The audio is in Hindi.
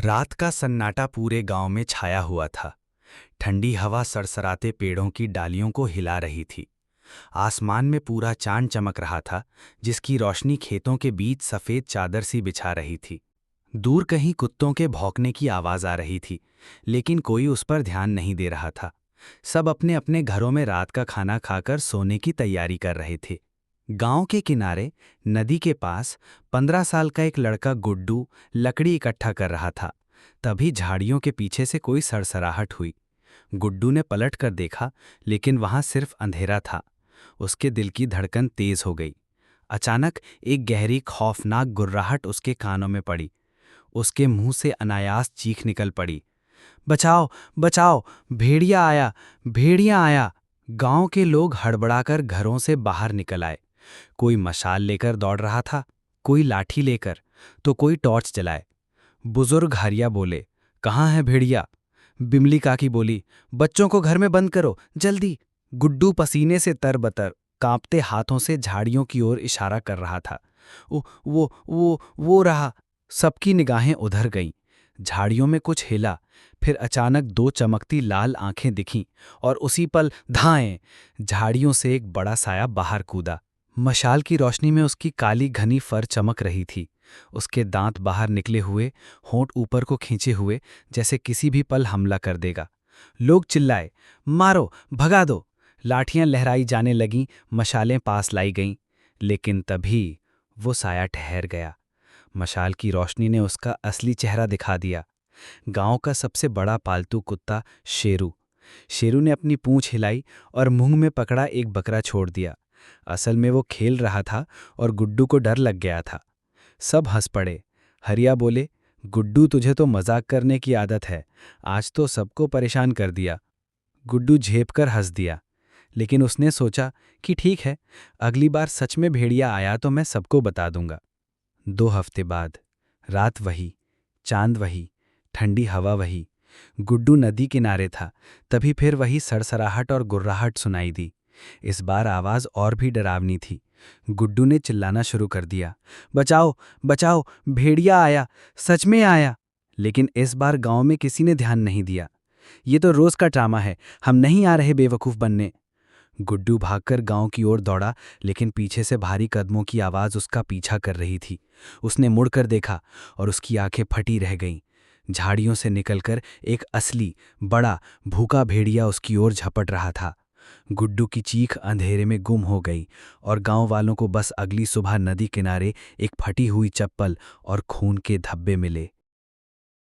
रात का सन्नाटा पूरे गांव में छाया हुआ था। ठंडी हवा सरसराते पेड़ों की डालियों को हिला रही थी। आसमान में पूरा चांद चमक रहा था, जिसकी रोशनी खेतों के बीच सफेद चादर सी बिछा रही थी। दूर कहीं कुत्तों के भौंकने की आवाज आ रही थी, लेकिन कोई उस पर ध्यान नहीं दे रहा था। सब अपने अपने घरों में रात का खाना खाकर सोने की तैयारी कर रहे थे। गांव के किनारे नदी के पास 15 साल का एक लड़का गुड्डू लकड़ी इकट्ठा कर रहा था। तभी झाड़ियों के पीछे से कोई सरसराहट हुई। गुड्डू ने पलट कर देखा, लेकिन वहां सिर्फ अंधेरा था। उसके दिल की धड़कन तेज हो गई। अचानक एक गहरी खौफनाक गुर्राहट उसके कानों में पड़ी। उसके मुंह से अनायास चीख निकल पड़ी, बचाओ बचाओ, भेड़िया आया, भेड़िया आया। गांव के लोग हड़बड़ाकर घरों से बाहर निकल आए। कोई मशाल लेकर दौड़ रहा था, कोई लाठी लेकर, तो कोई टॉर्च जलाए। बुजुर्ग हरिया बोले, कहाँ है भेड़िया? बिमली काकी बोली, बच्चों को घर में बंद करो, जल्दी। गुड्डू पसीने से तरबतर कांपते हाथों से झाड़ियों की ओर इशारा कर रहा था। वो रहा। सबकी निगाहें उधर गईं। झाड़ियों में कुछ हिला, फिर अचानक दो चमकती लाल आंखें दिखीं, और उसी पल धाएं, झाड़ियों से एक बड़ा साया बाहर कूदा। मशाल की रोशनी में उसकी काली घनी फर चमक रही थी। उसके दांत बाहर निकले हुए, होंठ ऊपर को खींचे हुए, जैसे किसी भी पल हमला कर देगा। लोग चिल्लाए, मारो, भगा दो। लाठियां लहराई जाने लगीं, मशालें पास लाई गईं। लेकिन तभी वो साया ठहर गया। मशाल की रोशनी ने उसका असली चेहरा दिखा दिया। गांव का सबसे बड़ा पालतू कुत्ता शेरू। शेरू ने अपनी पूंछ हिलाई और मुंह में पकड़ा एक बकरा छोड़ दिया। असल में वो खेल रहा था और गुड्डू को डर लग गया था। सब हंस पड़े। हरिया बोले, गुड्डू, तुझे तो मजाक करने की आदत है, आज तो सबको परेशान कर दिया। गुड्डू झेप कर हंस दिया, लेकिन उसने सोचा कि ठीक है, अगली बार सच में भेड़िया आया तो मैं सबको बता दूंगा। 2 हफ्ते बाद, रात वही, चांद वही, ठंडी हवा वही। गुड्डू नदी किनारे था, तभी फिर वही सड़सड़ाहट और गुर्राहट सुनाई दी। इस बार आवाज और भी डरावनी थी। गुड्डू ने चिल्लाना शुरू कर दिया, बचाओ बचाओ, भेड़िया आया, सच में आया। लेकिन इस बार गांव में किसी ने ध्यान नहीं दिया। ये तो रोज का ड्रामा है, हम नहीं आ रहे बेवकूफ बनने। गुड्डू भागकर गांव की ओर दौड़ा, लेकिन पीछे से भारी कदमों की आवाज उसका पीछा कर रही थी। उसने मुड़कर देखा और उसकी आंखें फटी रह गईं। झाड़ियों से निकलकर एक असली बड़ा भूखा भेड़िया उसकी ओर झपट रहा था। गुड्डू की चीख अंधेरे में गुम हो गई और गांव वालों को बस अगली सुबह नदी किनारे एक फटी हुई चप्पल और खून के धब्बे मिले।